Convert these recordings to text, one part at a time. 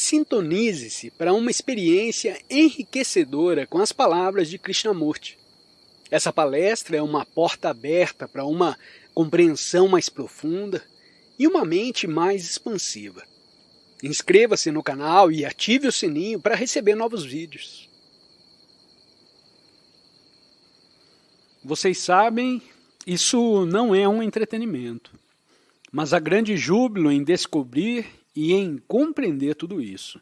Sintonize-se para uma experiência enriquecedora com as palavras de Krishnamurti. Essa palestra é uma porta aberta para uma compreensão mais profunda e uma mente mais expansiva. Inscreva-se no canal e ative o sininho para receber novos vídeos. Vocês sabem, isso não é um entretenimento, mas há grande júbilo em descobrir e em compreender tudo isso.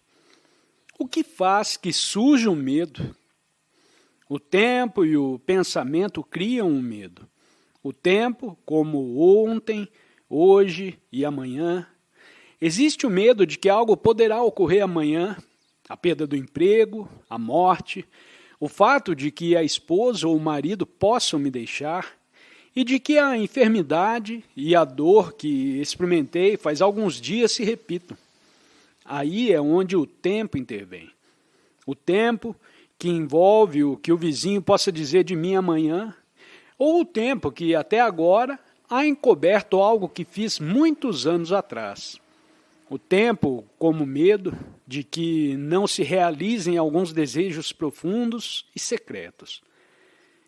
O que faz que surja o medo? O tempo e o pensamento criam o medo. O tempo, como ontem, hoje e amanhã. Existe o medo de que algo poderá ocorrer amanhã, a perda do emprego, a morte, o fato de que a esposa ou o marido possam me deixar, e de que a enfermidade e a dor que experimentei faz alguns dias se repitam. Aí é onde o tempo intervém. O tempo que envolve o que o vizinho possa dizer de mim amanhã, ou o tempo que até agora há encoberto algo que fiz muitos anos atrás. O tempo como medo de que não se realizem alguns desejos profundos e secretos.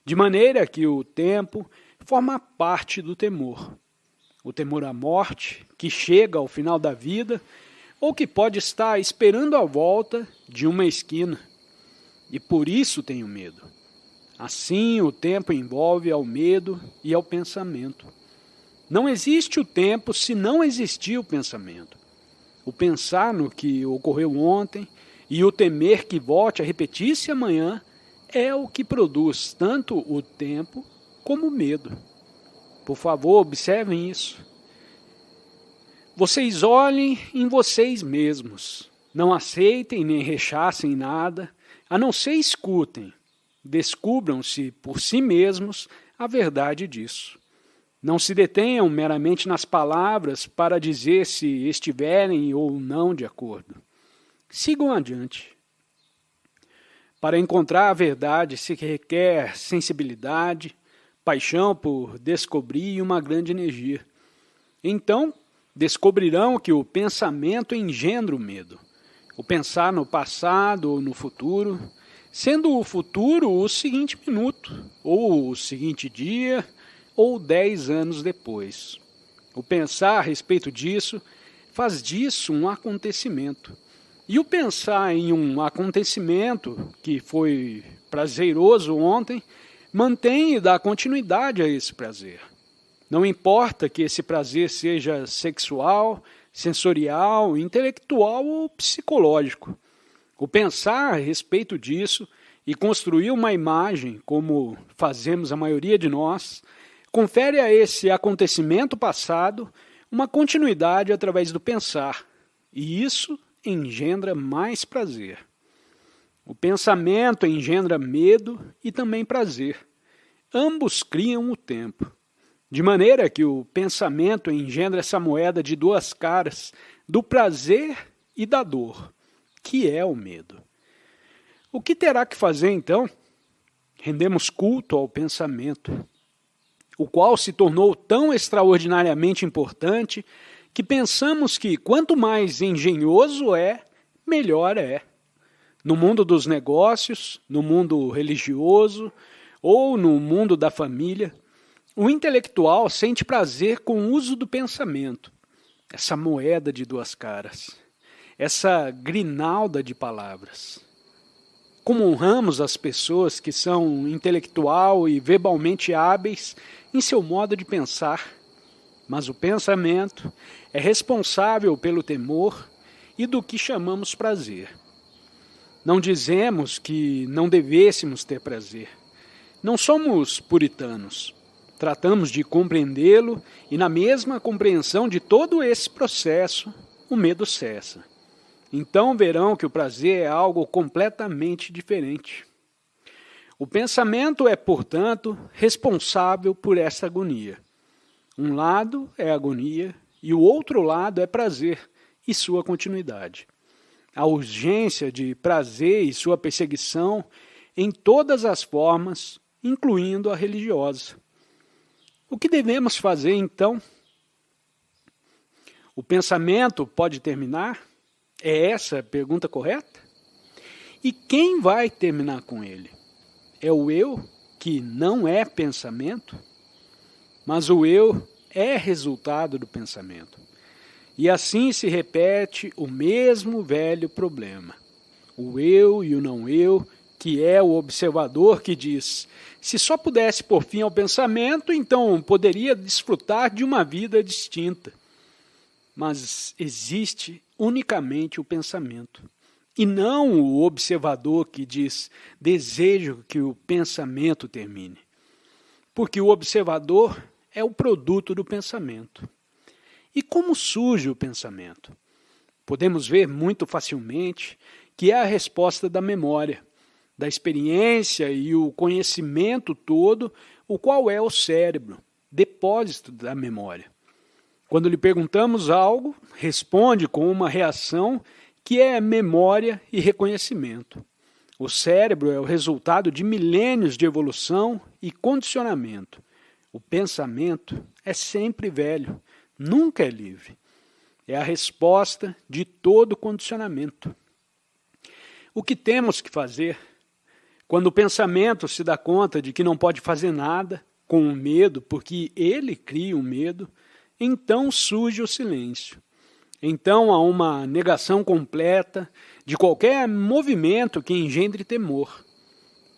De maneira que o tempo forma parte do temor. O temor à morte, que chega ao final da vida, ou que pode estar esperando a volta de uma esquina. E por isso tenho medo. Assim, o tempo envolve ao medo e ao pensamento. Não existe o tempo se não existir o pensamento. O pensar no que ocorreu ontem e o temer que volte a repetir-se amanhã é o que produz tanto o tempo como o medo. Por favor, observem isso. Vocês olhem em vocês mesmos. Não aceitem nem rechacem nada, a não ser escutem. Descubram-se por si mesmos a verdade disso. Não se detenham meramente nas palavras para dizer se estiverem ou não de acordo. Sigam adiante. Para encontrar a verdade se requer sensibilidade, paixão por descobrir e uma grande energia. Então, descobrirão que o pensamento engendra o medo. O pensar no passado ou no futuro, sendo o futuro o seguinte minuto, ou o seguinte dia, ou 10 anos depois. O pensar a respeito disso faz disso um acontecimento. E o pensar em um acontecimento que foi prazeroso ontem, mantém e dá continuidade a esse prazer. Não importa que esse prazer seja sexual, sensorial, intelectual ou psicológico. O pensar a respeito disso e construir uma imagem, como fazemos a maioria de nós, confere a esse acontecimento passado uma continuidade através do pensar, e isso engendra mais prazer. O pensamento engendra medo e também prazer. Ambos criam o tempo. De maneira que o pensamento engendra essa moeda de duas caras, do prazer e da dor, que é o medo. O que terá que fazer então? Rendemos culto ao pensamento, o qual se tornou tão extraordinariamente importante que pensamos que quanto mais engenhoso é, melhor é. No mundo dos negócios, no mundo religioso ou no mundo da família, o intelectual sente prazer com o uso do pensamento, essa moeda de duas caras, essa grinalda de palavras. Como honramos as pessoas que são intelectual e verbalmente hábeis em seu modo de pensar, mas o pensamento é responsável pelo temor e do que chamamos prazer. Não dizemos que não devêssemos ter prazer. Não somos puritanos. Tratamos de compreendê-lo e na mesma compreensão de todo esse processo, o medo cessa. Então verão que o prazer é algo completamente diferente. O pensamento é, portanto, responsável por essa agonia. Um lado é agonia e o outro lado é prazer e sua continuidade. A urgência de prazer e sua perseguição em todas as formas, incluindo a religiosa. O que devemos fazer, então? O pensamento pode terminar? É essa a pergunta correta? E quem vai terminar com ele? É o eu, que não é pensamento? Mas o eu é resultado do pensamento. E assim se repete o mesmo velho problema. O eu e o não eu, que é o observador que diz: se só pudesse pôr fim ao pensamento, então poderia desfrutar de uma vida distinta. Mas existe unicamente o pensamento, e não o observador que diz: desejo que o pensamento termine. Porque o observador é o produto do pensamento. E como surge o pensamento? Podemos ver muito facilmente que é a resposta da memória, da experiência e o conhecimento todo, o qual é o cérebro, depósito da memória. Quando lhe perguntamos algo, responde com uma reação que é memória e reconhecimento. O cérebro é o resultado de milênios de evolução e condicionamento. O pensamento é sempre velho, nunca é livre. É a resposta de todo condicionamento. O que temos que fazer? Quando o pensamento se dá conta de que não pode fazer nada, com o medo, porque ele cria o medo, então surge o silêncio. Então há uma negação completa de qualquer movimento que engendre temor.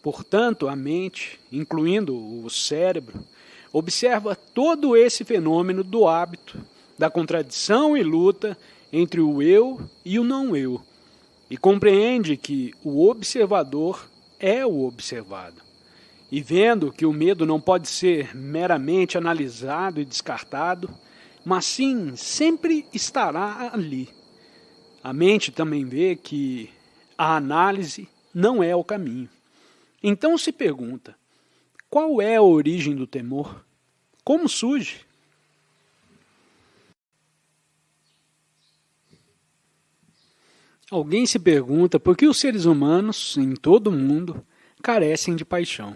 Portanto, a mente, incluindo o cérebro, observa todo esse fenômeno do hábito, da contradição e luta entre o eu e o não eu, e compreende que o observador é o observado. E vendo que o medo não pode ser meramente analisado e descartado, mas sim sempre estará ali. A mente também vê que a análise não é o caminho. Então se pergunta: qual é a origem do temor? Como surge? Alguém se pergunta por que os seres humanos, em todo o mundo, carecem de paixão.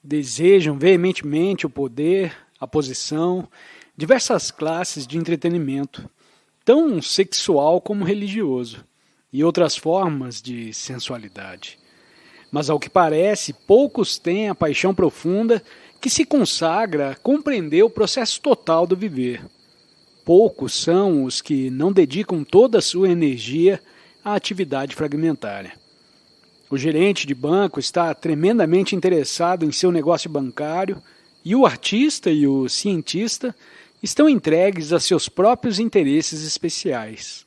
Desejam veementemente o poder, a posição, diversas classes de entretenimento, tão sexual como religioso, e outras formas de sensualidade. Mas, ao que parece, poucos têm a paixão profunda que se consagra a compreender o processo total do viver. Poucos são os que não dedicam toda a sua energia à atividade fragmentária. O gerente de banco está tremendamente interessado em seu negócio bancário e o artista e o cientista estão entregues a seus próprios interesses especiais.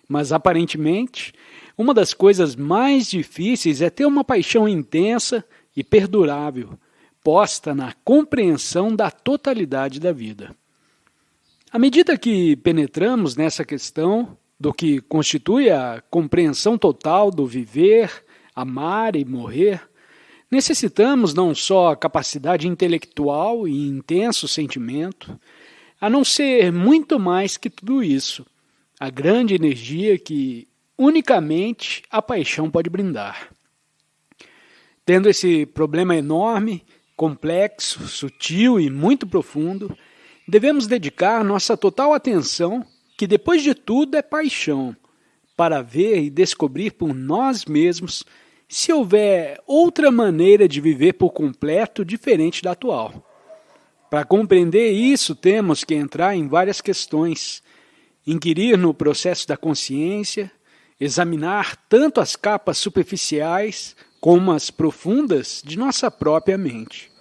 Mas, aparentemente, uma das coisas mais difíceis é ter uma paixão intensa e perdurável, posta na compreensão da totalidade da vida. À medida que penetramos nessa questão do que constitui a compreensão total do viver, amar e morrer, necessitamos não só a capacidade intelectual e intenso sentimento, a não ser muito mais que tudo isso, a grande energia que unicamente a paixão pode brindar. Tendo esse problema enorme, complexo, sutil e muito profundo, devemos dedicar nossa total atenção, que depois de tudo é paixão, para ver e descobrir por nós mesmos se houver outra maneira de viver por completo diferente da atual. Para compreender isso, temos que entrar em várias questões, inquirir no processo da consciência, examinar tanto as capas superficiais como as profundas de nossa própria mente,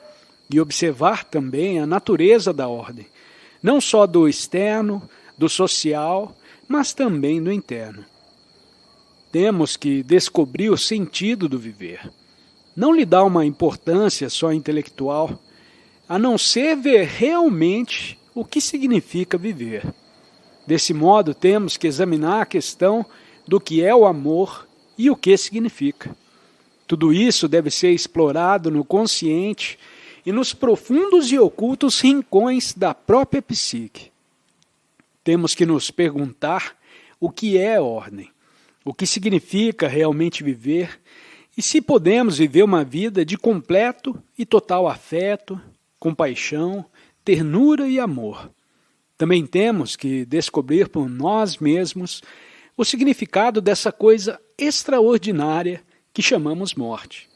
e observar também a natureza da ordem, não só do externo, do social, mas também do interno. Temos que descobrir o sentido do viver. Não lhe dá uma importância só intelectual, a não ser ver realmente o que significa viver. Desse modo, temos que examinar a questão do que é o amor e o que significa. Tudo isso deve ser explorado no consciente e nos profundos e ocultos rincões da própria psique. Temos que nos perguntar o que é ordem, o que significa realmente viver e se podemos viver uma vida de completo e total afeto, compaixão, ternura e amor. Também temos que descobrir por nós mesmos o significado dessa coisa extraordinária que chamamos morte.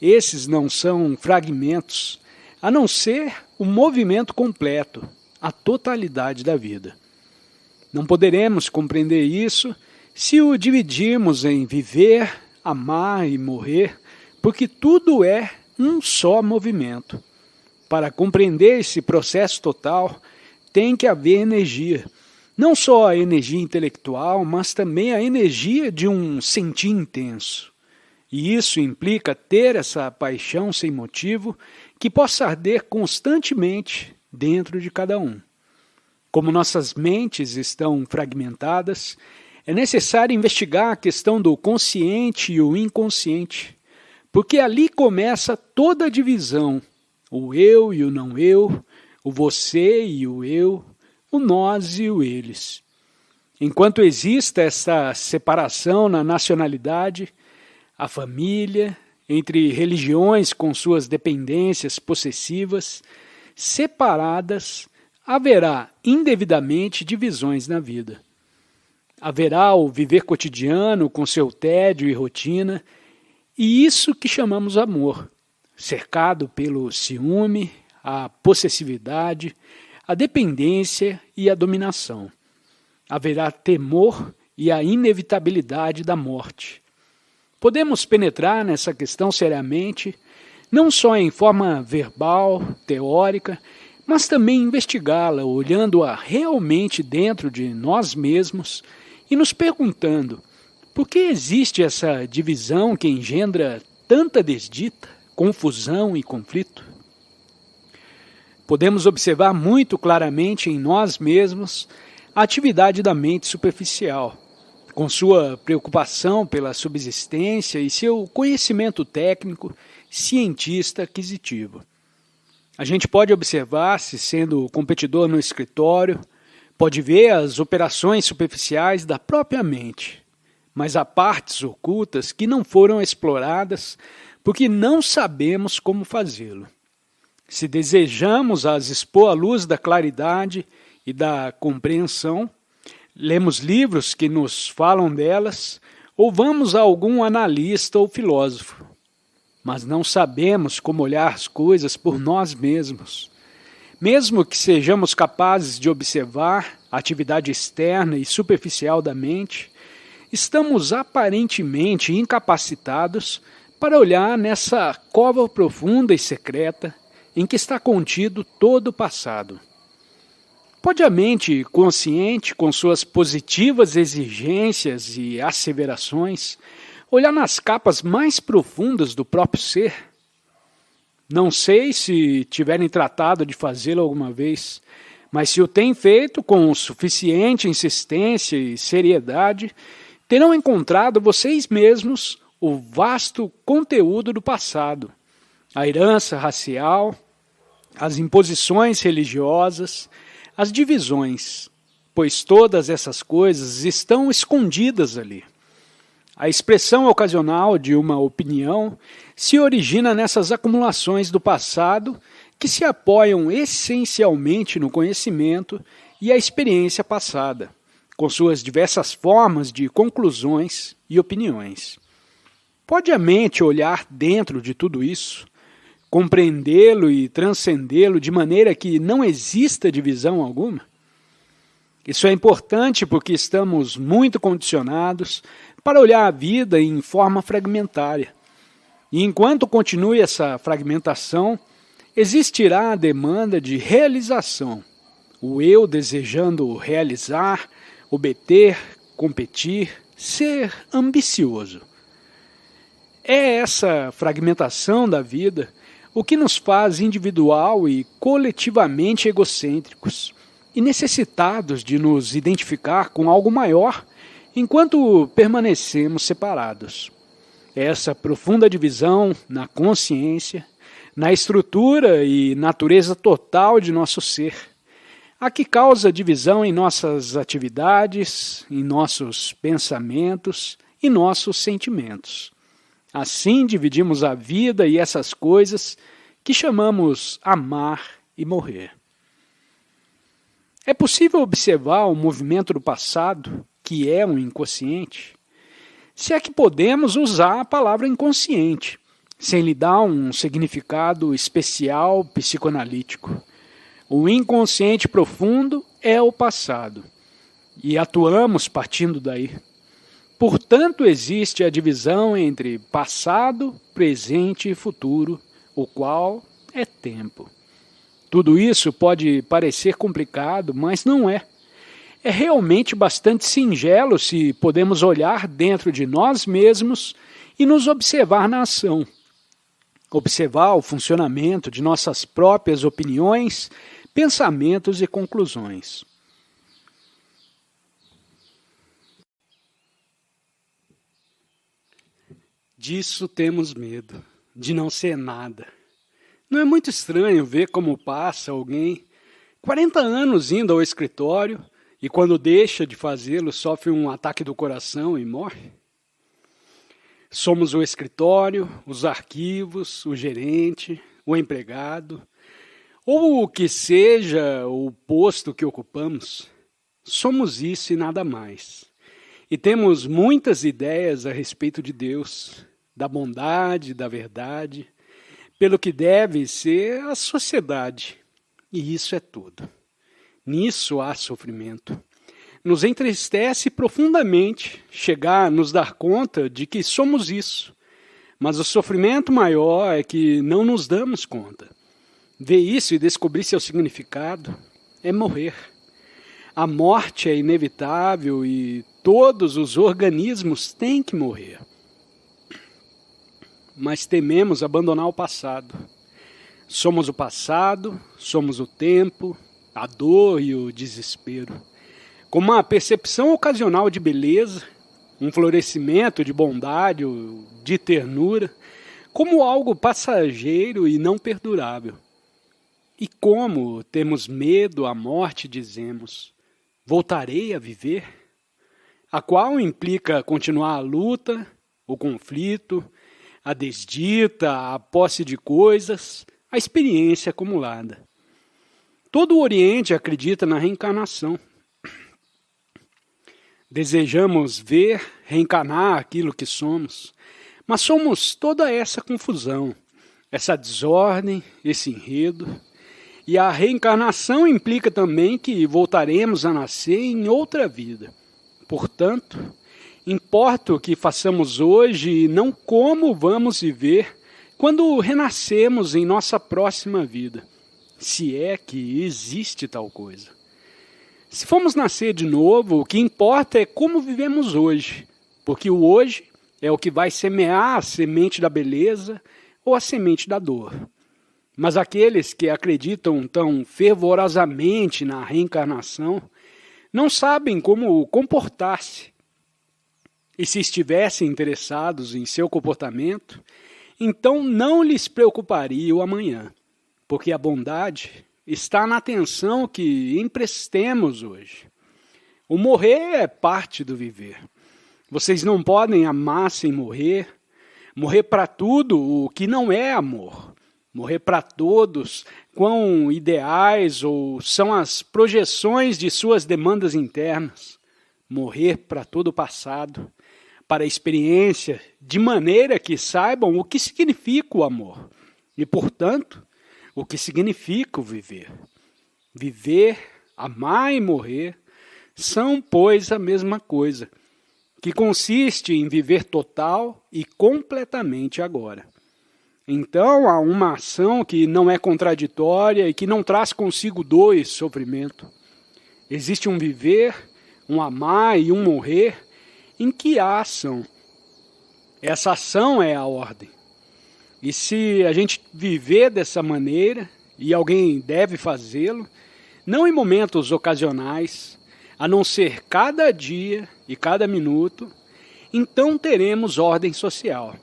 Esses não são fragmentos, a não ser o movimento completo, a totalidade da vida. Não poderemos compreender isso se o dividirmos em viver, amar e morrer, porque tudo é um só movimento. Para compreender esse processo total, tem que haver energia. Não só a energia intelectual, mas também a energia de um sentir intenso. E isso implica ter essa paixão sem motivo que possa arder constantemente dentro de cada um. Como nossas mentes estão fragmentadas, é necessário investigar a questão do consciente e o inconsciente, porque ali começa toda a divisão, o eu e o não eu, o você e o eu, o nós e o eles. Enquanto exista essa separação na nacionalidade, a família, entre religiões com suas dependências possessivas, separadas, haverá indevidamente divisões na vida. Haverá o viver cotidiano com seu tédio e rotina, e isso que chamamos amor, cercado pelo ciúme, a possessividade, a dependência e a dominação. Haverá temor e a inevitabilidade da morte. Podemos penetrar nessa questão seriamente, não só em forma verbal, teórica, mas também investigá-la, olhando-a realmente dentro de nós mesmos e nos perguntando por que existe essa divisão que engendra tanta desdita, confusão e conflito. Podemos observar muito claramente em nós mesmos a atividade da mente superficial, com sua preocupação pela subsistência e seu conhecimento técnico, cientista aquisitivo. A gente pode observar-se sendo competidor no escritório, pode ver as operações superficiais da própria mente, mas há partes ocultas que não foram exploradas porque não sabemos como fazê-lo. Se desejamos as expor à luz da claridade e da compreensão, lemos livros que nos falam delas ou vamos a algum analista ou filósofo. Mas não sabemos como olhar as coisas por nós mesmos. Mesmo que sejamos capazes de observar a atividade externa e superficial da mente, estamos aparentemente incapacitados para olhar nessa cova profunda e secreta em que está contido todo o passado. Pode a mente consciente, com suas positivas exigências e asseverações, olhar nas capas mais profundas do próprio ser? Não sei se tiverem tratado de fazê-lo alguma vez, mas se o têm feito com suficiente insistência e seriedade, terão encontrado vocês mesmos o vasto conteúdo do passado, a herança racial, as imposições religiosas, as divisões, pois todas essas coisas estão escondidas ali. A expressão ocasional de uma opinião se origina nessas acumulações do passado que se apoiam essencialmente no conhecimento e a experiência passada, com suas diversas formas de conclusões e opiniões. Pode a mente olhar dentro de tudo isso, compreendê-lo e transcendê-lo de maneira que não exista divisão alguma? Isso é importante porque estamos muito condicionados para olhar a vida em forma fragmentária. E enquanto continue essa fragmentação, existirá a demanda de realização, o eu desejando realizar, obter, competir, ser ambicioso. É essa fragmentação da vida o que nos faz individual e coletivamente egocêntricos e necessitados de nos identificar com algo maior enquanto permanecemos separados. Essa profunda divisão na consciência, na estrutura e natureza total de nosso ser, a que causa divisão em nossas atividades, em nossos pensamentos e nossos sentimentos. Assim dividimos a vida e essas coisas que chamamos amar e morrer. É possível observar o movimento do passado, que é um inconsciente, se é que podemos usar a palavra inconsciente, sem lhe dar um significado especial psicoanalítico. O inconsciente profundo é o passado, e atuamos partindo daí. Portanto, existe a divisão entre passado, presente e futuro, o qual é tempo. Tudo isso pode parecer complicado, mas não é. É realmente bastante singelo se podemos olhar dentro de nós mesmos e nos observar na ação. Observar o funcionamento de nossas próprias opiniões, pensamentos e conclusões. Disso temos medo, de não ser nada. Não é muito estranho ver como passa alguém 40 anos indo ao escritório e quando deixa de fazê-lo sofre um ataque do coração e morre? Somos o escritório, os arquivos, o gerente, o empregado, ou o que seja o posto que ocupamos. Somos isso e nada mais. E temos muitas ideias a respeito de Deus, da bondade, da verdade, pelo que deve ser a sociedade. E isso é tudo. Nisso há sofrimento. Nos entristece profundamente chegar a nos dar conta de que somos isso. Mas o sofrimento maior é que não nos damos conta. Ver isso e descobrir seu significado é morrer. A morte é inevitável e todos os organismos têm que morrer. Mas tememos abandonar o passado. Somos o passado, somos o tempo, a dor e o desespero. Com uma percepção ocasional de beleza, um florescimento de bondade ou de ternura, como algo passageiro e não perdurável. E como temos medo à morte, dizemos, voltarei a viver? A qual implica continuar a luta, o conflito, a desdita, a posse de coisas, a experiência acumulada. Todo o Oriente acredita na reencarnação. Desejamos ver, reencarnar aquilo que somos, mas somos toda essa confusão, essa desordem, esse enredo. E a reencarnação implica também que voltaremos a nascer em outra vida. Portanto, importa o que façamos hoje e não como vamos viver quando renascemos em nossa próxima vida, se é que existe tal coisa. Se formos nascer de novo, o que importa é como vivemos hoje, porque o hoje é o que vai semear a semente da beleza ou a semente da dor. Mas aqueles que acreditam tão fervorosamente na reencarnação não sabem como comportar-se. E se estivessem interessados em seu comportamento, então não lhes preocuparia o amanhã, porque a bondade está na atenção que emprestemos hoje. O morrer é parte do viver. Vocês não podem amar sem morrer, morrer para tudo o que não é amor. Morrer para todos, quão ideais ou são as projeções de suas demandas internas. Morrer para todo o passado, para a experiência, de maneira que saibam o que significa o amor e, portanto, o que significa o viver. Viver, amar e morrer são, pois, a mesma coisa, que consiste em viver total e completamente agora. Então, há uma ação que não é contraditória e que não traz consigo dor e sofrimento. Existe um viver, um amar e um morrer em que há ação. Essa ação é a ordem. E se a gente viver dessa maneira, e alguém deve fazê-lo, não em momentos ocasionais, a não ser cada dia e cada minuto, então teremos ordem social.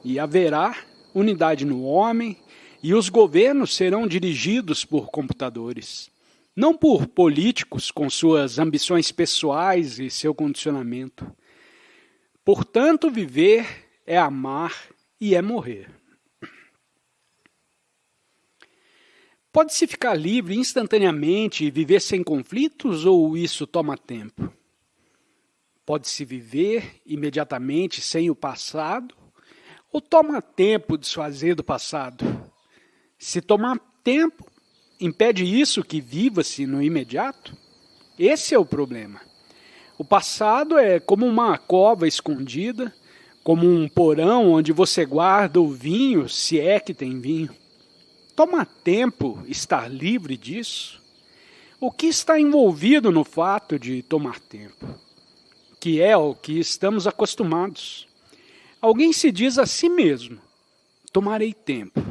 E haverá unidade no homem, e os governos serão dirigidos por computadores, não por políticos com suas ambições pessoais e seu condicionamento. Portanto, viver é amar e é morrer. Pode-se ficar livre instantaneamente e viver sem conflitos, ou isso toma tempo? Pode-se viver imediatamente sem o passado ou toma tempo desfazer do passado? Se tomar tempo, impede isso que viva-se no imediato? Esse é o problema. O passado é como uma cova escondida, como um porão onde você guarda o vinho, se é que tem vinho. Toma tempo estar livre disso? O que está envolvido no fato de tomar tempo? Que é o que estamos acostumados. Alguém se diz a si mesmo: tomarei tempo.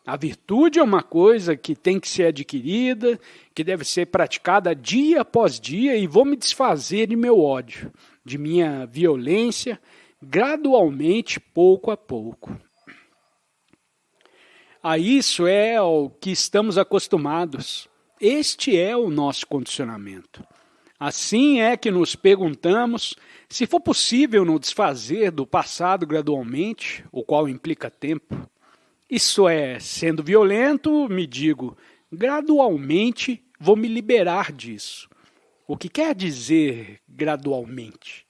A virtude é uma coisa que tem que ser adquirida, que deve ser praticada dia após dia, e vou me desfazer de meu ódio, de minha violência, gradualmente, pouco a pouco. A isso é ao que estamos acostumados. Este é o nosso condicionamento. Assim é que nos perguntamos se for possível nos desfazer do passado gradualmente, o qual implica tempo. Isso é, sendo violento, me digo, gradualmente vou me liberar disso. O que quer dizer gradualmente?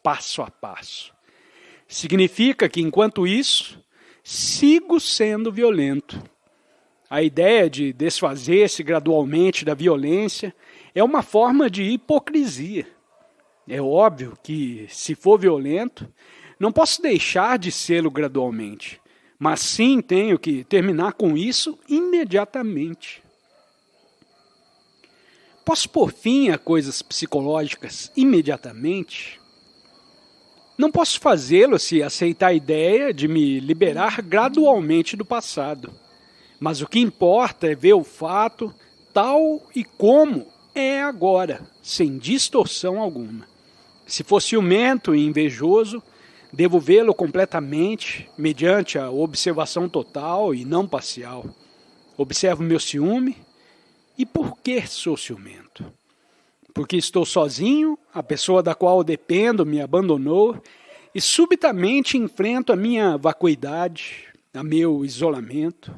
Passo a passo. Significa que, enquanto isso, sigo sendo violento. A ideia de desfazer-se gradualmente da violência é uma forma de hipocrisia. É óbvio que, se for violento, não posso deixar de sê-lo gradualmente, mas sim tenho que terminar com isso imediatamente. Posso pôr fim a coisas psicológicas imediatamente? Não posso fazê-lo se aceitar a ideia de me liberar gradualmente do passado. Mas o que importa é ver o fato tal e como é agora, sem distorção alguma. Se for ciumento e invejoso, devo vê-lo completamente, mediante a observação total e não parcial. Observo meu ciúme. E por que sou ciumento? Porque estou sozinho, a pessoa da qual dependo me abandonou, e subitamente enfrento a minha vacuidade, a meu isolamento.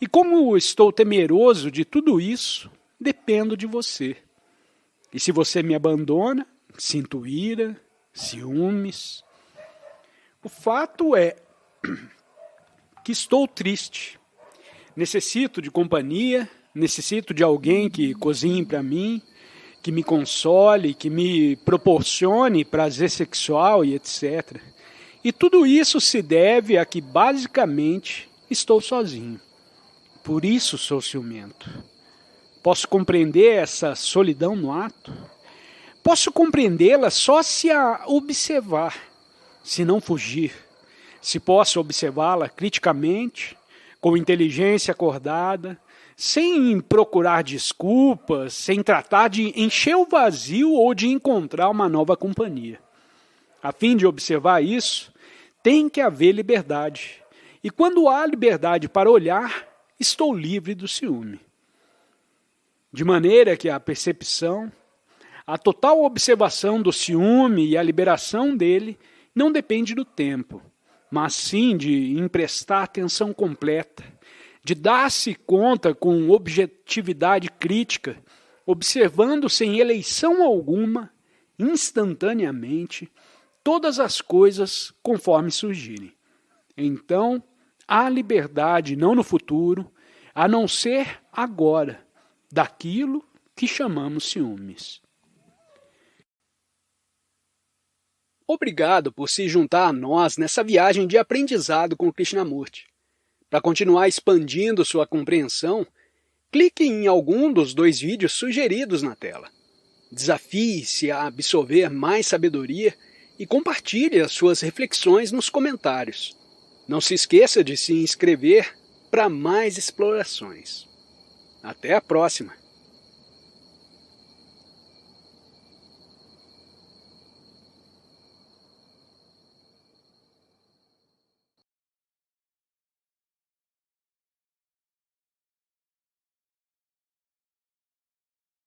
E como estou temeroso de tudo isso, dependo de você. E se você me abandona, sinto ira, ciúmes. O fato é que estou triste. Necessito de companhia, necessito de alguém que cozinhe para mim, que me console, que me proporcione prazer sexual e etc. E tudo isso se deve a que, basicamente, estou sozinho. Por isso sou ciumento. Posso compreender essa solidão no ato? Posso compreendê-la só se a observar, se não fugir. Se posso observá-la criticamente, com inteligência acordada, sem procurar desculpas, sem tratar de encher o vazio ou de encontrar uma nova companhia. A fim de observar isso, tem que haver liberdade. E quando há liberdade para olhar, estou livre do ciúme. De maneira que a percepção, a total observação do ciúme e a liberação dele não depende do tempo, mas sim de emprestar atenção completa, de dar-se conta com objetividade crítica, observando sem eleição alguma, instantaneamente, todas as coisas conforme surgirem. Então, há liberdade não no futuro, a não ser agora, daquilo que chamamos ciúmes. Obrigado por se juntar a nós nessa viagem de aprendizado com Krishnamurti. Para continuar expandindo sua compreensão, clique em algum dos 2 vídeos sugeridos na tela. Desafie-se a absorver mais sabedoria e compartilhe as suas reflexões nos comentários. Não se esqueça de se inscrever para mais explorações. Até a próxima!